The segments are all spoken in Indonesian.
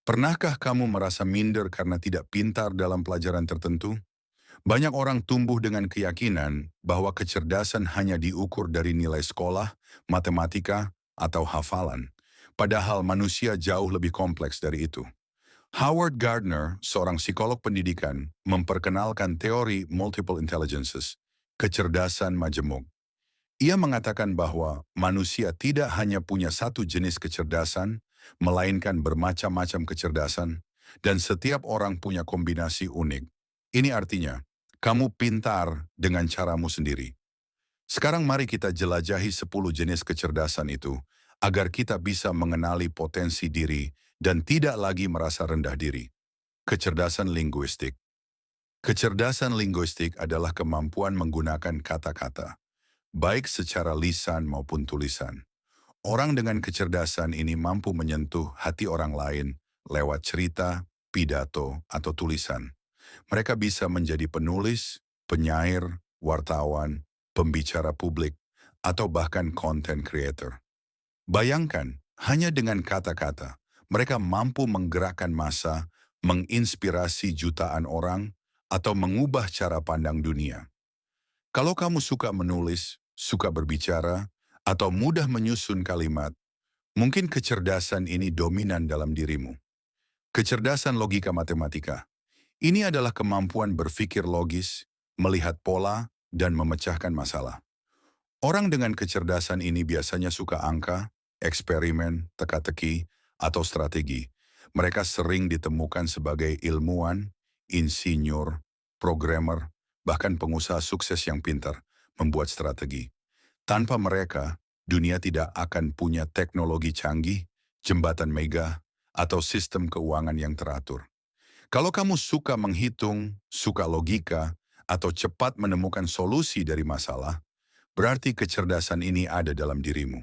Pernahkah kamu merasa minder karena tidak pintar dalam pelajaran tertentu? Banyak orang tumbuh dengan keyakinan bahwa kecerdasan hanya diukur dari nilai sekolah, matematika, atau hafalan. Padahal manusia jauh lebih kompleks dari itu. Howard Gardner, seorang psikolog pendidikan, memperkenalkan teori multiple intelligences, kecerdasan majemuk. Ia mengatakan bahwa manusia tidak hanya punya satu jenis kecerdasan, melainkan bermacam-macam kecerdasan, dan setiap orang punya kombinasi unik. Ini artinya, kamu pintar dengan caramu sendiri. Sekarang mari kita jelajahi 10 jenis kecerdasan itu, agar kita bisa mengenali potensi diri dan tidak lagi merasa rendah diri. Kecerdasan linguistik. Kecerdasan linguistik adalah kemampuan menggunakan kata-kata baik secara lisan maupun tulisan. Orang dengan kecerdasan ini mampu menyentuh hati orang lain lewat cerita, pidato, atau tulisan. Mereka bisa menjadi penulis, penyair, wartawan, pembicara publik, atau bahkan content creator. Bayangkan, hanya dengan kata-kata, mereka mampu menggerakkan massa, menginspirasi jutaan orang, atau mengubah cara pandang dunia. Kalau kamu suka menulis, suka berbicara, atau mudah menyusun kalimat, mungkin kecerdasan ini dominan dalam dirimu. Kecerdasan logika matematika. Ini adalah kemampuan berpikir logis, melihat pola, dan memecahkan masalah. Orang dengan kecerdasan ini biasanya suka angka, eksperimen, teka-teki, atau strategi. Mereka sering ditemukan sebagai ilmuwan, insinyur, programmer, bahkan pengusaha sukses yang pintar membuat strategi. Tanpa mereka, dunia tidak akan punya teknologi canggih, jembatan mega, atau sistem keuangan yang teratur. Kalau kamu suka menghitung, suka logika, atau cepat menemukan solusi dari masalah, berarti kecerdasan ini ada dalam dirimu.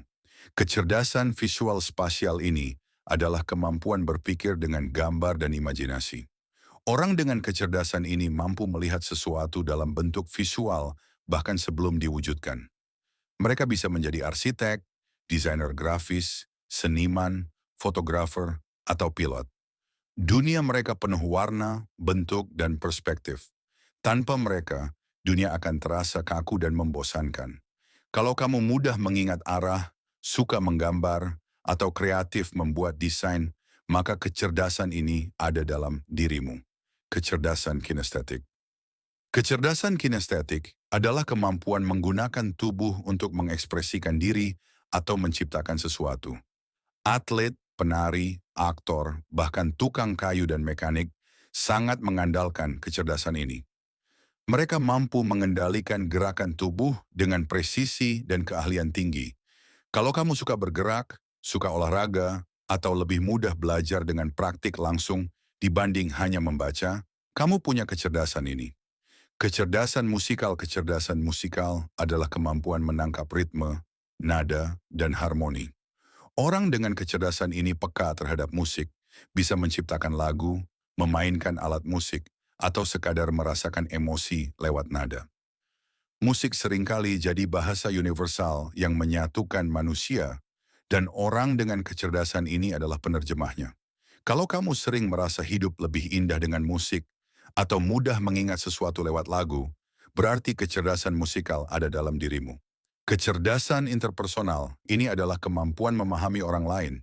Kecerdasan visual spasial ini adalah kemampuan berpikir dengan gambar dan imajinasi. Orang dengan kecerdasan ini mampu melihat sesuatu dalam bentuk visual bahkan sebelum diwujudkan. Mereka bisa menjadi arsitek, desainer grafis, seniman, fotografer, atau pilot. Dunia mereka penuh warna, bentuk, dan perspektif. Tanpa mereka, dunia akan terasa kaku dan membosankan. Kalau kamu mudah mengingat arah, suka menggambar, atau kreatif membuat desain, maka kecerdasan ini ada dalam dirimu. Kecerdasan kinestetik. Kecerdasan kinestetik adalah kemampuan menggunakan tubuh untuk mengekspresikan diri atau menciptakan sesuatu. Atlet, penari, aktor, bahkan tukang kayu dan mekanik sangat mengandalkan kecerdasan ini. Mereka mampu mengendalikan gerakan tubuh dengan presisi dan keahlian tinggi. Kalau kamu suka bergerak, suka olahraga, atau lebih mudah belajar dengan praktik langsung dibanding hanya membaca, kamu punya kecerdasan ini. Kecerdasan musikal adalah kemampuan menangkap ritme, nada, dan harmoni. Orang dengan kecerdasan ini peka terhadap musik, bisa menciptakan lagu, memainkan alat musik, atau sekadar merasakan emosi lewat nada. Musik seringkali jadi bahasa universal yang menyatukan manusia, dan orang dengan kecerdasan ini adalah penerjemahnya. Kalau kamu sering merasa hidup lebih indah dengan musik, atau mudah mengingat sesuatu lewat lagu, berarti kecerdasan musikal ada dalam dirimu. Kecerdasan interpersonal ini adalah kemampuan memahami orang lain.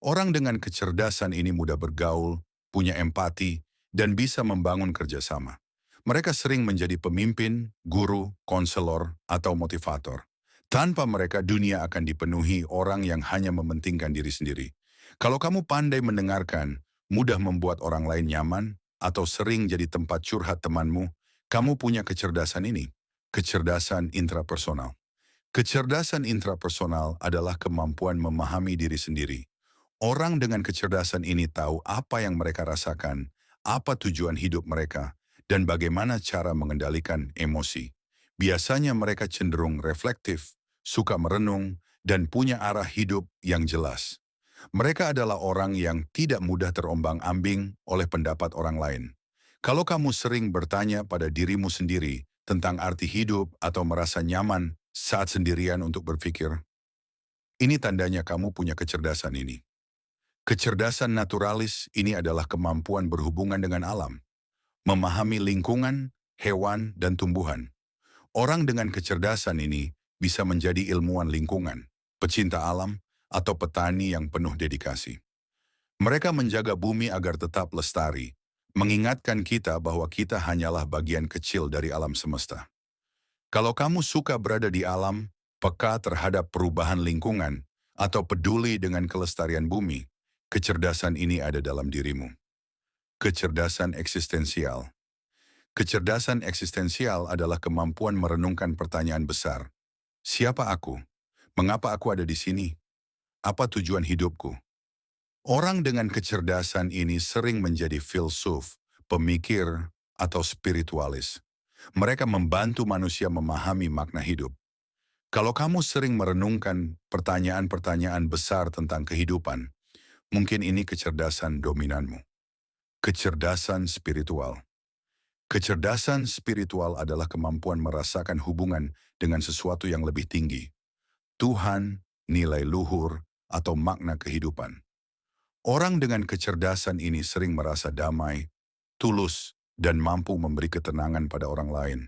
Orang dengan kecerdasan ini mudah bergaul, punya empati, dan bisa membangun kerjasama. Mereka sering menjadi pemimpin, guru, konselor, atau motivator. Tanpa mereka, dunia akan dipenuhi orang yang hanya mementingkan diri sendiri. Kalau kamu pandai mendengarkan, mudah membuat orang lain nyaman, atau sering jadi tempat curhat temanmu, kamu punya kecerdasan ini, kecerdasan intrapersonal. Kecerdasan intrapersonal adalah kemampuan memahami diri sendiri. Orang dengan kecerdasan ini tahu apa yang mereka rasakan, apa tujuan hidup mereka, dan bagaimana cara mengendalikan emosi. Biasanya mereka cenderung reflektif, suka merenung, dan punya arah hidup yang jelas. Mereka adalah orang yang tidak mudah terombang-ambing oleh pendapat orang lain. Kalau kamu sering bertanya pada dirimu sendiri tentang arti hidup atau merasa nyaman saat sendirian untuk berpikir, ini tandanya kamu punya kecerdasan ini. Kecerdasan naturalis ini adalah kemampuan berhubungan dengan alam, memahami lingkungan, hewan, dan tumbuhan. Orang dengan kecerdasan ini bisa menjadi ilmuwan lingkungan, pecinta alam, atau petani yang penuh dedikasi. Mereka menjaga bumi agar tetap lestari, mengingatkan kita bahwa kita hanyalah bagian kecil dari alam semesta. Kalau kamu suka berada di alam, peka terhadap perubahan lingkungan, atau peduli dengan kelestarian bumi, kecerdasan ini ada dalam dirimu. Kecerdasan eksistensial. Kecerdasan eksistensial adalah kemampuan merenungkan pertanyaan besar. Siapa aku? Mengapa aku ada di sini? Apa tujuan hidupku? Orang dengan kecerdasan ini sering menjadi filsuf, pemikir, atau spiritualis. Mereka membantu manusia memahami makna hidup. Kalau kamu sering merenungkan pertanyaan-pertanyaan besar tentang kehidupan, mungkin ini kecerdasan dominanmu. Kecerdasan spiritual. Kecerdasan spiritual adalah kemampuan merasakan hubungan dengan sesuatu yang lebih tinggi. Tuhan, nilai luhur, atau makna kehidupan. Orang dengan kecerdasan ini sering merasa damai, tulus, dan mampu memberi ketenangan pada orang lain.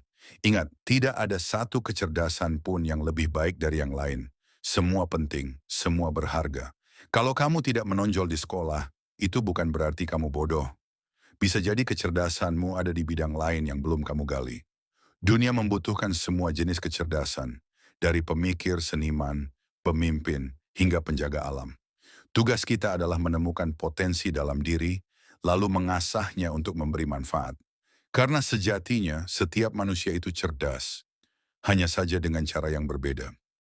Ingat, tidak ada satu kecerdasan pun yang lebih baik dari yang lain. Semua penting, semua berharga. Kalau kamu tidak menonjol di sekolah, itu bukan berarti kamu bodoh. Bisa jadi kecerdasanmu ada di bidang lain yang belum kamu gali. Dunia membutuhkan semua jenis kecerdasan, dari pemikir, seniman, pemimpin, hingga penjaga alam. Tugas kita adalah menemukan potensi dalam diri, lalu mengasahnya untuk memberi manfaat. Karena sejatinya setiap manusia itu cerdas, hanya saja dengan cara yang berbeda.